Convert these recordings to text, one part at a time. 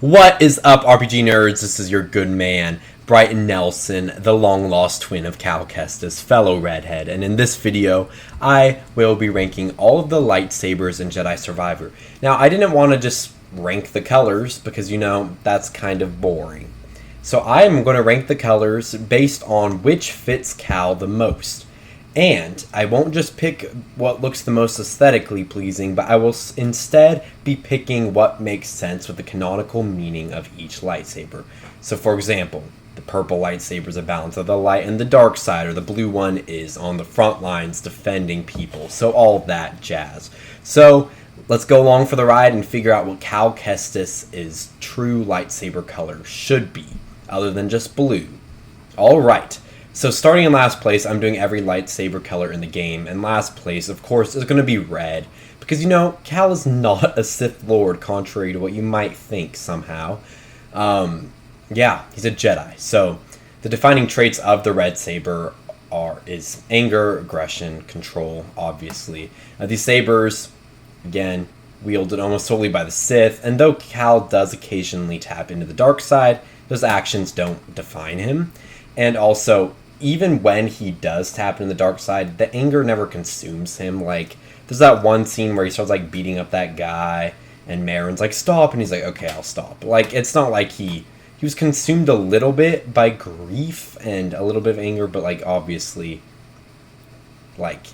What is up, RPG nerds? This is your good man, Brighton Nelson, the long-lost twin of Cal Kestis, fellow redhead, and in this video, I will be ranking all of the lightsabers in Jedi Survivor. Now, I didn't want to just rank the colors, because, that's kind of boring. So I am going to rank the colors based on which fits Cal the most. And I won't just pick what looks the most aesthetically pleasing, but I will instead be picking what makes sense with the canonical meaning of each lightsaber. So for example, the purple lightsaber is a balance of the light and the dark side, or the blue one is on the front lines defending people. So all that jazz. So let's go along for the ride and figure out what Cal Kestis' true lightsaber color should be, other than just blue. Alright. So starting in last place, I'm doing every lightsaber color in the game, and last place, of course, is going to be red, because, Cal is not a Sith Lord, contrary to what you might think somehow. Yeah, he's a Jedi, so the defining traits of the red saber is anger, aggression, control, obviously. These sabers, again, wielded almost solely by the Sith, and though Cal does occasionally tap into the dark side, those actions don't define him, and also, even when he does tap into the dark side, the anger never consumes him. Like, there's that one scene where he starts, beating up that guy, and Marin's like, stop, and he's like, okay, I'll stop. Like, it's not like he was consumed a little bit by grief and a little bit of anger, but, obviously,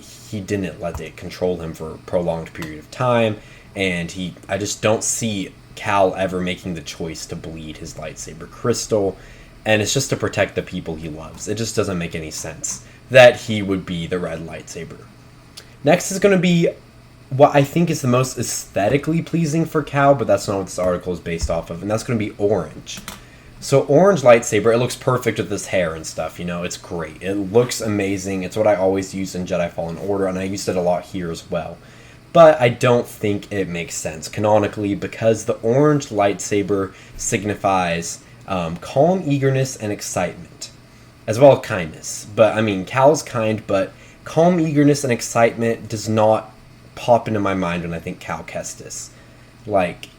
he didn't let it control him for a prolonged period of time, and I just don't see Cal ever making the choice to bleed his lightsaber crystal. And it's just to protect the people he loves. It just doesn't make any sense that he would be the red lightsaber. Next is going to be what I think is the most aesthetically pleasing for Cal, but that's not what this article is based off of, and that's going to be orange. So orange lightsaber, it looks perfect with this hair and stuff, it's great. It looks amazing. It's what I always use in Jedi Fallen Order, and I used it a lot here as well. But I don't think it makes sense canonically, because the orange lightsaber signifies calm eagerness and excitement, as well as kindness. But, Cal's kind, but calm eagerness and excitement does not pop into my mind when I think Cal Kestis. Let's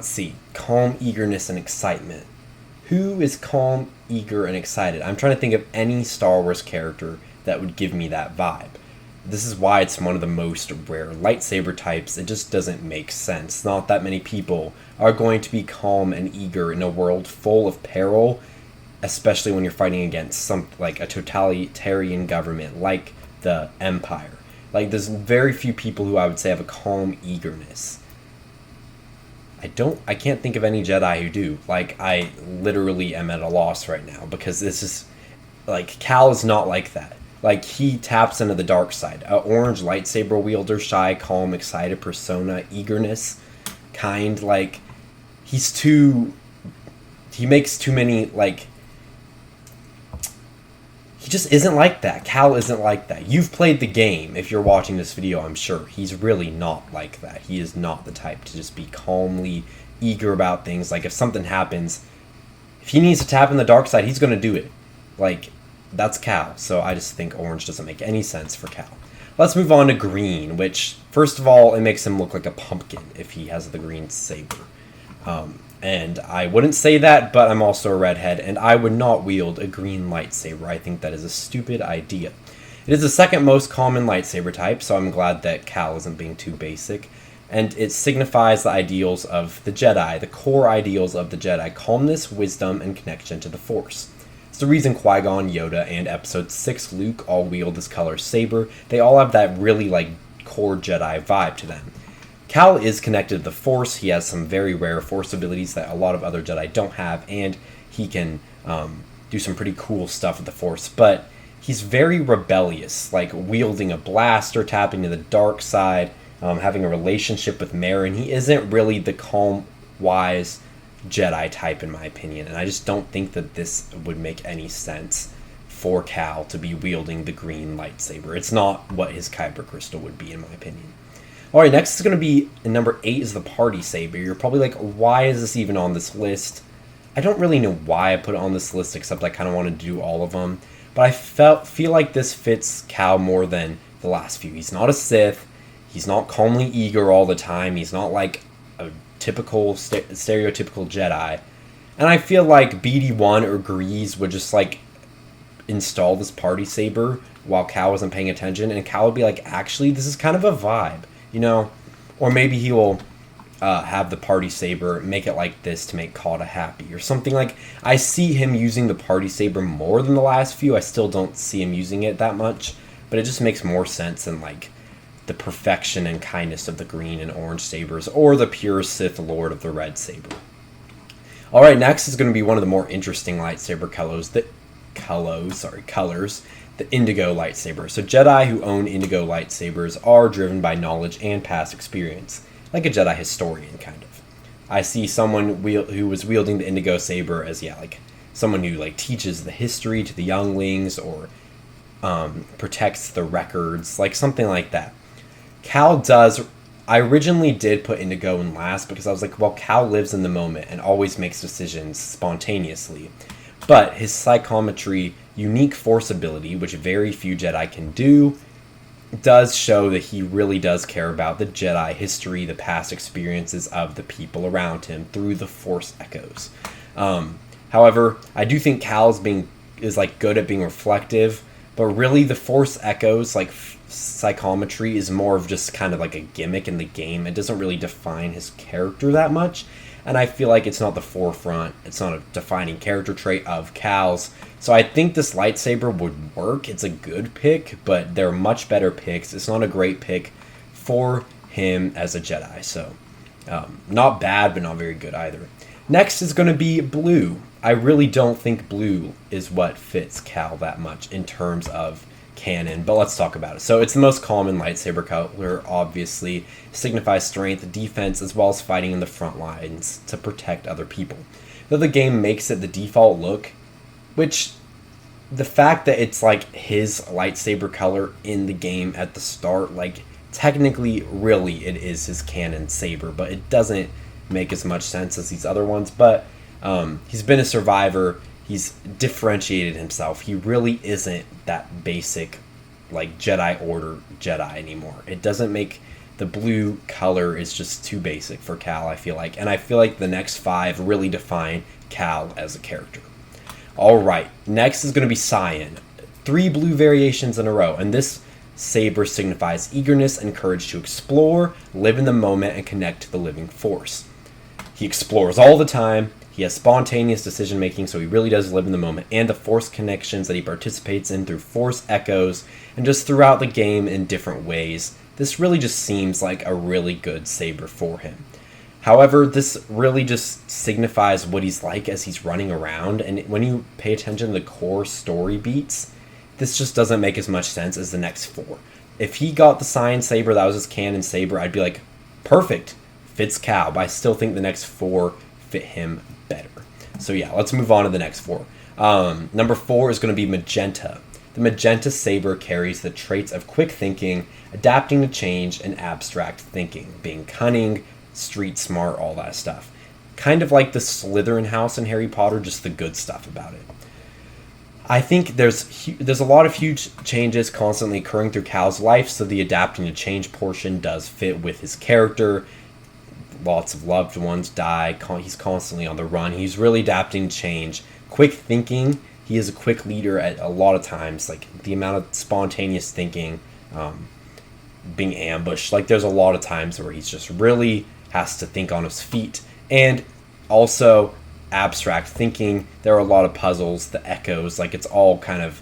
see, calm eagerness and excitement. Who is calm, eager, and excited? I'm trying to think of any Star Wars character that would give me that vibe. This is why it's one of the most rare lightsaber types. It just doesn't make sense. Not that many people are going to be calm and eager in a world full of peril, especially when you're fighting against a totalitarian government like the Empire. There's very few people who I would say have a calm eagerness. I can't think of any Jedi who do. I literally am at a loss right now, because this is, Cal is not like that. He taps into the dark side. A orange lightsaber wielder, shy, calm, excited persona, eagerness, kind, he makes too many, he just isn't like that. Cal isn't like that. You've played the game. If you're watching this video, I'm sure. He's really not like that. He is not the type to just be calmly eager about things. If something happens, if he needs to tap in the dark side, he's going to do it. That's Cal, so I just think orange doesn't make any sense for Cal. Let's move on to green, which, first of all, it makes him look like a pumpkin if he has the green saber. And I wouldn't say that, but I'm also a redhead, and I would not wield a green lightsaber. I think that is a stupid idea. It is the second most common lightsaber type, so I'm glad that Cal isn't being too basic. And it signifies the ideals of the Jedi, the core ideals of the Jedi: calmness, wisdom, and connection to the Force. It's the reason Qui-Gon, Yoda, and Episode 6 Luke all wield this color saber. They all have that really, core Jedi vibe to them. Cal is connected to the Force. He has some very rare Force abilities that a lot of other Jedi don't have, and he can do some pretty cool stuff with the Force. But he's very rebellious, wielding a blaster, tapping to the dark side, having a relationship with Marin. He isn't really the calm, wise Jedi type, in my opinion, and I just don't think that this would make any sense for Cal to be wielding the green lightsaber. It's not what his Kyber crystal would be, in my opinion. Alright, next is going to be, in number 8 is the party saber. You're probably like, why is this even on this list? I don't really know why I put it on this list, except I kind of want to do all of them, but I feel like this fits Cal more than the last few. He's not a Sith, he's not calmly eager all the time, he's not like a stereotypical Jedi. And I feel like BD1 or Grease would just like install this party saber while Cal wasn't paying attention, and Cal would be like, actually, this is kind of a vibe, you know? Or maybe he will have the party saber, make it like this to make Cal happy or something. Like, I see him using the party saber more than the last few. I still don't see him using it that much, but it just makes more sense than like the perfection and kindness of the green and orange sabers, or the pure Sith Lord of the red saber. Alright, next is going to be one of the more interesting lightsaber colors, the Indigo lightsaber. So Jedi who own Indigo lightsabers are driven by knowledge and past experience, like a Jedi historian, kind of. I see someone who was wielding the Indigo saber as, like someone who like teaches the history to the younglings, or protects the records, like something like that. Cal does. I originally did put Indigo in last because I was like, well, Cal lives in the moment and always makes decisions spontaneously. But his psychometry, unique force ability, which very few Jedi can do, does show that he really does care about the Jedi history, the past experiences of the people around him through the force echoes. However, I do think Cal is like good at being reflective, but really the force echoes, like psychometry, is more of just kind of like a gimmick in the game. It doesn't really define his character that much, and I feel like it's not the forefront, it's not a defining character trait of Cal's. So I think this lightsaber would work. It's a good pick, but there are much better picks. It's not a great pick for him as a Jedi, so not bad, but not very good either. Next is going to be blue. I really don't think blue is what fits Cal that much in terms of canon, but let's talk about it. So it's the most common lightsaber color, obviously. It signifies strength, defense, as well as fighting in the front lines to protect other people. Though the game makes it the default look, which the fact that it's like his lightsaber color in the game at the start, like technically really it is his canon saber, but it doesn't make as much sense as these other ones. But he's been a survivor. He's differentiated himself. He really isn't that basic, like, Jedi Order Jedi anymore. It doesn't make... The blue color is just too basic for Cal, I feel like. And I feel like the next 5 really define Cal as a character. Alright, next is going to be Cyan. 3 blue variations in a row. And this saber signifies eagerness and courage to explore, live in the moment, and connect to the living force. He explores all the time. He has spontaneous decision making, so he really does live in the moment, and the force connections that he participates in through force echoes and just throughout the game in different ways. This really just seems like a really good saber for him. However, this really just signifies what he's like as he's running around, and when you pay attention to the core story beats, this just doesn't make as much sense as the next 4. If he got the Cyan saber, that was his canon saber, I'd be like, perfect, fits Cal, but I still think the next 4 fit him better. So yeah, let's move on to the next 4. Number 4 is going to be Magenta. The Magenta saber carries the traits of quick thinking, adapting to change, and abstract thinking, being cunning, street smart, all that stuff. Kind of like the Slytherin house in Harry Potter, just the good stuff about it. I think there's a lot of huge changes constantly occurring through Cal's life, so the adapting to change portion does fit with his character. Lots of loved ones die. He's constantly on the run. He's really adapting to change. Quick thinking. He is a quick leader at a lot of times. Like the amount of spontaneous thinking, being ambushed. Like there's a lot of times where he's just really has to think on his feet. And also abstract thinking. There are a lot of puzzles, the echoes. Like it's all kind of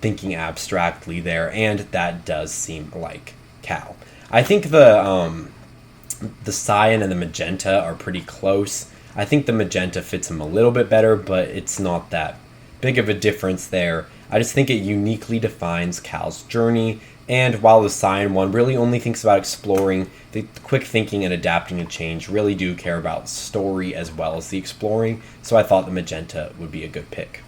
thinking abstractly there. And that does seem like Cal. I think the Cyan and the Magenta are pretty close. I think the Magenta fits him a little bit better, but it's not that big of a difference there. I just think it uniquely defines Cal's journey, and while the Cyan one really only thinks about exploring, the quick thinking and adapting to change really do care about story as well as the exploring, so I thought the Magenta would be a good pick.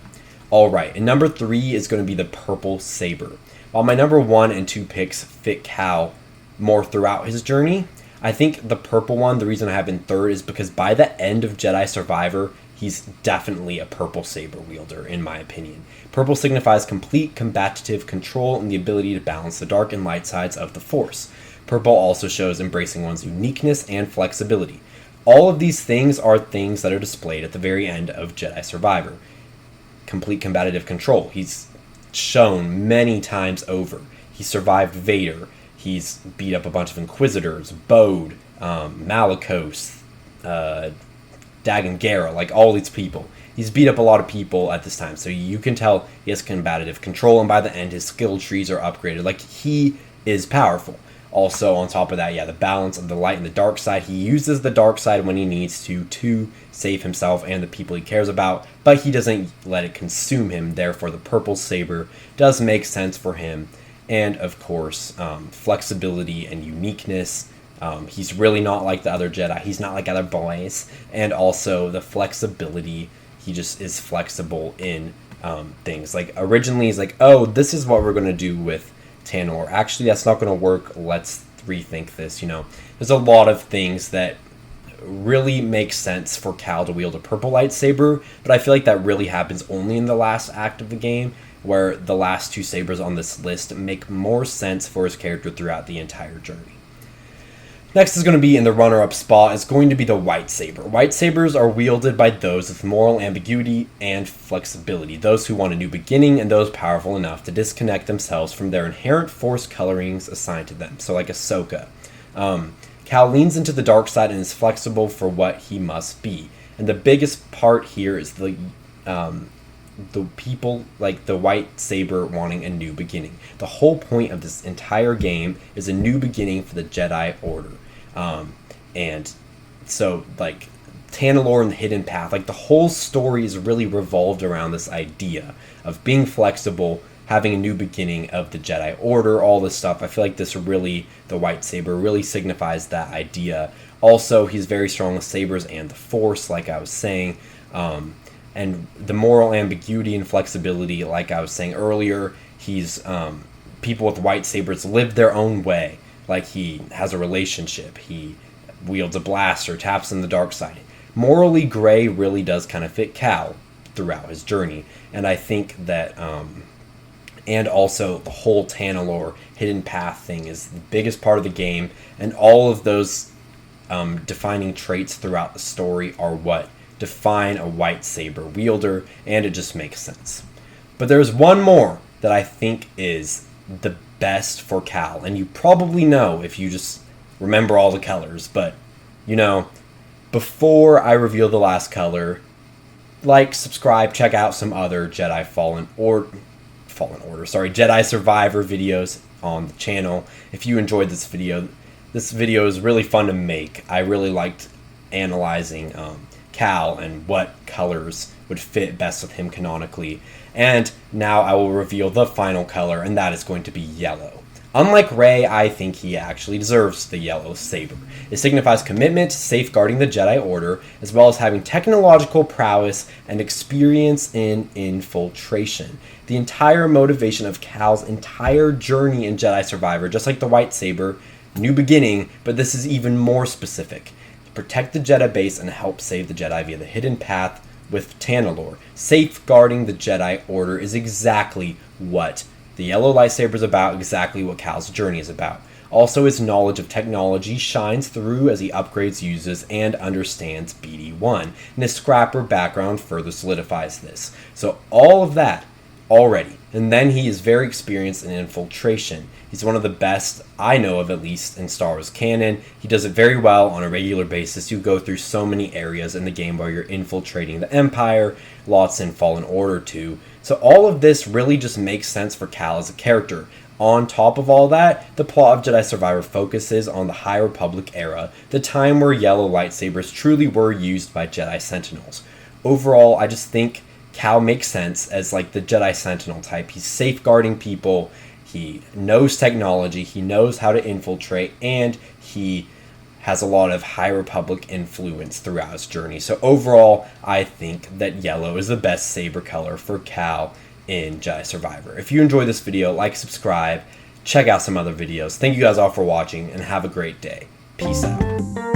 Alright, and number 3 is going to be the Purple Saber. While my number 1 and 2 picks fit Cal more throughout his journey, I think the purple one, the reason I have in 3rd is because by the end of Jedi Survivor, he's definitely a purple saber wielder, in my opinion. Purple signifies complete combative control and the ability to balance the dark and light sides of the Force. Purple also shows embracing one's uniqueness and flexibility. All of these things are things that are displayed at the very end of Jedi Survivor. Complete combative control. He's shown many times over. He survived Vader. He's beat up a bunch of Inquisitors, Bode, Malicos, Dagan Gera, like all these people. He's beat up a lot of people at this time, so you can tell he has combative control, and by the end his skill trees are upgraded. Like, he is powerful. Also, on top of that, yeah, the balance of the light and the dark side. He uses the dark side when he needs to save himself and the people he cares about, but he doesn't let it consume him. Therefore, the purple saber does make sense for him. And, of course, flexibility and uniqueness. He's really not like the other Jedi. He's not like other boys. And also the flexibility. He just is flexible in things. Like, originally he's like, oh, this is what we're going to do with Tanalorr. Actually, that's not going to work. Let's rethink this. You know, there's a lot of things that really make sense for Cal to wield a purple lightsaber, but I feel like that really happens only in the last act of the game, where the last two sabers on this list make more sense for his character throughout the entire journey. Next is going to be in the runner-up spot is going to be the white saber. White sabers are wielded by those with moral ambiguity and flexibility, those who want a new beginning and those powerful enough to disconnect themselves from their inherent force colorings assigned to them. So like Ahsoka. Cal leans into the dark side and is flexible for what he must be. And the biggest part here is the people, like the white saber, wanting a new beginning. The whole point of this entire game is a new beginning for the Jedi Order. And so, like, Tanalorr and the Hidden Path, like, the whole story is really revolved around this idea of being flexible, having a new beginning of the Jedi Order, all this stuff. I feel like this really, the white saber, really signifies that idea. Also, he's very strong with sabers and the Force, like I was saying. And the moral ambiguity and flexibility, like I was saying earlier, he's people with white sabers live their own way. Like, he has a relationship, he wields a blaster, taps in the dark side. Morally gray really does kind of fit Cal throughout his journey, and I think that, and also the whole Tanalorr Hidden Path thing is the biggest part of the game, and all of those defining traits throughout the story are what define a white saber wielder, and it just makes sense. But there's one more that I think is the best for Cal, and you probably know if you just remember all the colors, but you know, before I reveal the last color, like, subscribe, check out some other Jedi Jedi Survivor videos on the channel. If you enjoyed this video is really fun to make. I really liked analyzing Cal and what colors would fit best with him canonically. And now I will reveal the final color, and that is going to be yellow. Unlike Rey, I think he actually deserves the yellow saber. It signifies commitment to safeguarding the Jedi Order, as well as having technological prowess and experience in infiltration. The entire motivation of Cal's entire journey in Jedi Survivor, just like the white saber, new beginning, but this is even more specific. Protect the Jedi base and help save the Jedi via the Hidden Path with Tanalorr. Safeguarding the Jedi Order is exactly what the yellow lightsaber is about, exactly what Cal's journey is about. Also, his knowledge of technology shines through as he upgrades, uses, and understands BD-1, and his scrapper background further solidifies this. So all of that already. And then he is very experienced in infiltration. He's one of the best I know of, at least in Star Wars canon. He does it very well on a regular basis. You go through so many areas in the game where you're infiltrating the Empire, lots in Fallen Order 2. So all of this really just makes sense for Cal as a character. On top of all that, the plot of Jedi Survivor focuses on the High Republic era, the time where yellow lightsabers truly were used by Jedi Sentinels. Overall, I just think Cal makes sense as like the Jedi Sentinel type. He's safeguarding people, he knows technology, he knows how to infiltrate, and he has a lot of High Republic influence throughout his journey. So overall, I think that yellow is the best saber color for Cal in Jedi Survivor. If you enjoyed this video, like, subscribe, check out some other videos. Thank you guys all for watching, and have a great day. Peace out.